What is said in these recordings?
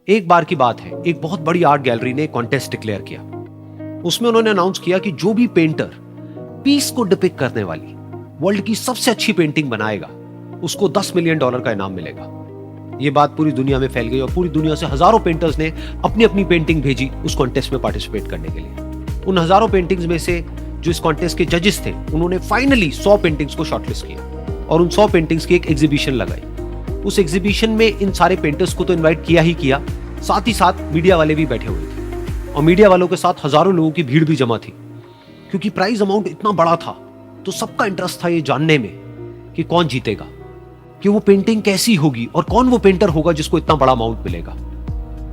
एक बार की बात है, एक बहुत बड़ी आर्ट गैलरी ने कॉन्टेस्ट डिक्लेयर किया। उसमें उन्होंने अनाउंस किया कि जो भी पेंटर पीस को डिपिक्ट करने वाली वर्ल्ड की सबसे अच्छी पेंटिंग बनाएगा, उसको $10 मिलियन का इनाम मिलेगा। यह बात पूरी दुनिया में फैल गई और पूरी दुनिया से हजारों पेंटर्स ने अपनी अपनी पेंटिंग भेजी उस कॉन्टेस्ट में पार्टिसिपेट करने के लिए। उन हजारों पेंटिंग्स में से जो इस कॉन्टेस्ट के जजेस थे, उन्होंने फाइनली 100 पेंटिंग्स को शॉर्टलिस्ट किया और उन 100 पेंटिंग्स की एक एग्जीबिशन लगाई। उस एग्जीबिशन में इन सारे पेंटर्स को तो इनवाइट किया ही किया, साथ ही साथ मीडिया वाले भी बैठे हुए थे और मीडिया वालों के साथ हजारों लोगों की भीड़ भी जमा थी। क्योंकि प्राइज अमाउंट इतना बड़ा था तो सबका इंटरेस्ट था ये जानने में कि कौन जीतेगा, कि वो पेंटिंग कैसी होगी और कौन वो पेंटर होगा जिसको इतना बड़ा अमाउंट मिलेगा।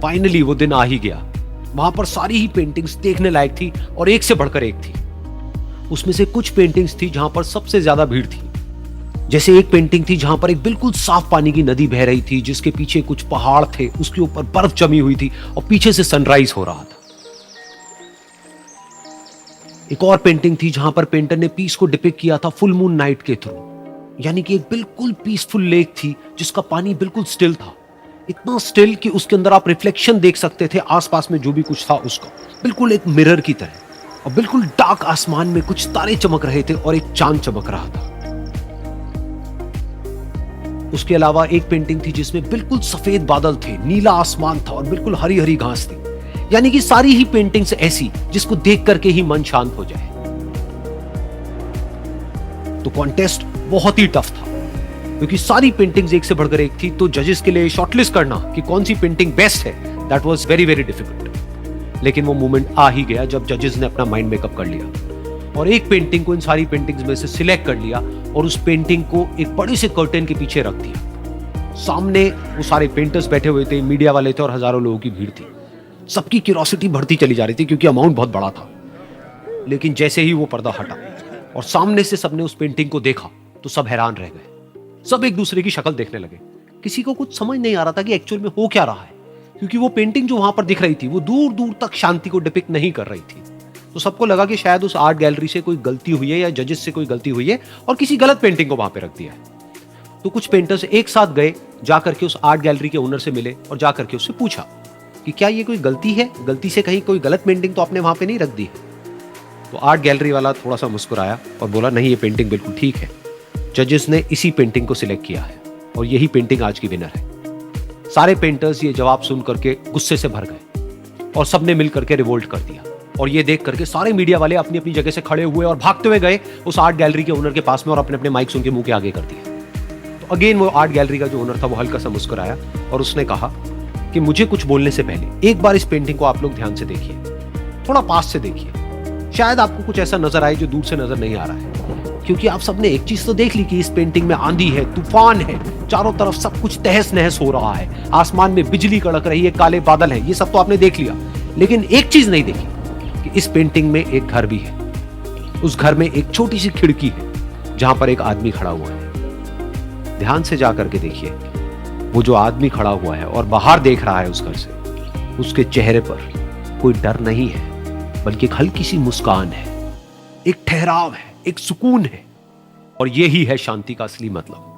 फाइनली वो दिन आ ही गया। वहां पर सारी ही पेंटिंग्स देखने लायक थी और एक से बढ़कर एक थी। उसमें से कुछ पेंटिंग्स थी जहां पर सबसे ज्यादा भीड़ थी। जैसे एक पेंटिंग थी जहां पर एक बिल्कुल साफ पानी की नदी बह रही थी, जिसके पीछे कुछ पहाड़ थे, उसके ऊपर बर्फ जमी हुई थी और पीछे से सनराइज हो रहा था। एक और पेंटिंग थी जहां पर पेंटर ने पीस को डिपिक्ट किया था फुल मून नाइट के थ्रू, यानी कि एक बिल्कुल पीसफुल लेक थी जिसका पानी बिल्कुल स्टिल था, इतना स्टिल कि उसके अंदर आप रिफ्लेक्शन देख सकते थे आसपास में जो भी कुछ था उसका, बिल्कुल एक मिरर की तरह। और बिल्कुल डार्क आसमान में कुछ तारे चमक रहे थे और एक चांद चमक रहा था। उसके अलावा एक पेंटिंग थी जिसमें बिल्कुल सफेद बादल थे, नीला आसमान था और बिल्कुल हरी हरी घास थी। यानी कि सारी ही पेंटिंग्स ऐसी जिसको देख करके ही मन शांत हो जाए। तो कॉन्टेस्ट बहुत ही टफ था क्योंकि सारी पेंटिंग्स एक से बढ़कर एक थी। तो जजेस के लिए शॉर्टलिस्ट करना कि कौन सी पेंटिंग बेस्ट है, that was very very difficult. लेकिन वो मोमेंट आ ही गया जब जजेस ने अपना माइंड मेकअप कर लिया और एक पेंटिंग को इन सारी पेंटिंग्स में से सिलेक्ट कर लिया और उस पेंटिंग को एक बड़े से कर्टेन के पीछे रख दिया। सामने वो सारे पेंटर्स बैठे हुए थे, मीडिया वाले थे और हजारों लोगों की भीड़ थी। सबकी क्यूरियोसिटी बढ़ती चली जा रही थी क्योंकि अमाउंट बहुत बड़ा था। लेकिन जैसे ही वो पर्दा हटा और सामने से सबने उस पेंटिंग को देखा तो सब हैरान रह गए। सब एक दूसरे की शक्ल देखने लगे। किसी को कुछ समझ नहीं आ रहा था कि एक्चुअल में हो क्या रहा है, क्योंकि वो पेंटिंग जो वहां पर दिख रही थी वो दूर दूर तक शांति को डिपिक्ट नहीं कर रही थी। तो सबको लगा कि शायद उस आर्ट गैलरी से कोई गलती हुई है या जजेस से कोई गलती हुई है और किसी गलत पेंटिंग को वहां पे रख दिया है। तो कुछ पेंटर्स एक साथ गए, जाकर के उस आर्ट गैलरी के ओनर से मिले और जाकर के उससे पूछा कि क्या ये कोई गलती है, गलती से कहीं कोई गलत पेंटिंग तो आपने वहां पे नहीं रख दी है। तो आर्ट गैलरी वाला थोड़ा सा मुस्कुराया और बोला, नहीं ये पेंटिंग बिल्कुल ठीक है, जजेस ने इसी पेंटिंग को सिलेक्ट किया है और यही पेंटिंग आज की विनर है। सारे पेंटर्स ये जवाब सुन करके गुस्से से भर गए और सबने मिल करके रिवोल्ट कर दिया। और ये देख करके सारे मीडिया वाले अपनी अपनी जगह से खड़े हुए और भागते हुए गए उस आर्ट गैलरी के ओनर के पास में और अपने अपने माइक्स उनके मुंह के आगे कर दिए। तो अगेन वो आर्ट गैलरी का जो ओनर था वो हल्का सा मुस्कुराया और उसने कहा कि मुझे कुछ बोलने से पहले एक बार इस पेंटिंग को आप लोग ध्यान से देखिए, थोड़ा पास से देखिए, शायद आपको कुछ ऐसा नजर आए जो दूर से नजर नहीं आ रहा है। क्योंकि आप सबने एक चीज तो देख ली कि इस पेंटिंग में आंधी है, तूफान है, चारों तरफ सब कुछ तहस नहस हो रहा है, आसमान में बिजली कड़क रही है, काले बादल हैं, ये सब तो आपने देख लिया। लेकिन एक चीज नहीं देखी कि इस पेंटिंग में एक घर भी है। उस घर में एक छोटी सी खिड़की है जहां पर एक आदमी खड़ा हुआ है। ध्यान से जाकर के देखिए, वो जो आदमी खड़ा हुआ है और बाहर देख रहा है उस घर से, उसके चेहरे पर कोई डर नहीं है बल्कि एक हल्की सी मुस्कान है, एक ठहराव है, एक सुकून है। और यही है शांति का असली मतलब।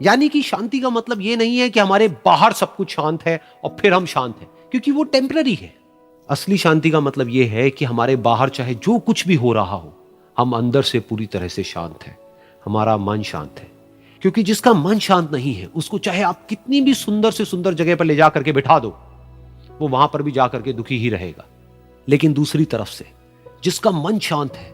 यानी कि शांति का मतलब यह नहीं है कि हमारे बाहर सब कुछ शांत है और फिर हम शांत हैं, क्योंकि वो टेम्पररी है। असली शांति का मतलब यह है कि हमारे बाहर चाहे जो कुछ भी हो रहा हो, हम अंदर से पूरी तरह से शांत हैं, हमारा मन शांत है। क्योंकि जिसका मन शांत नहीं है, उसको चाहे आप कितनी भी सुंदर से सुंदर जगह पर ले जाकर के बिठा दो, वो वहां पर भी जाकर के दुखी ही रहेगा। लेकिन दूसरी तरफ से जिसका मन शांत है,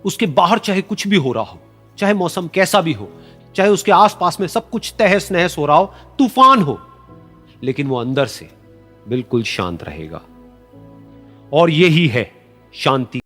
उसके बाहर चाहे कुछ भी हो रहा हो, चाहे मौसम कैसा भी हो, चाहे उसके आसपास में सब कुछ तहस नहस हो रहा हो, तूफान हो, लेकिन वो अंदर से बिल्कुल शांत रहेगा। और यही है शांति।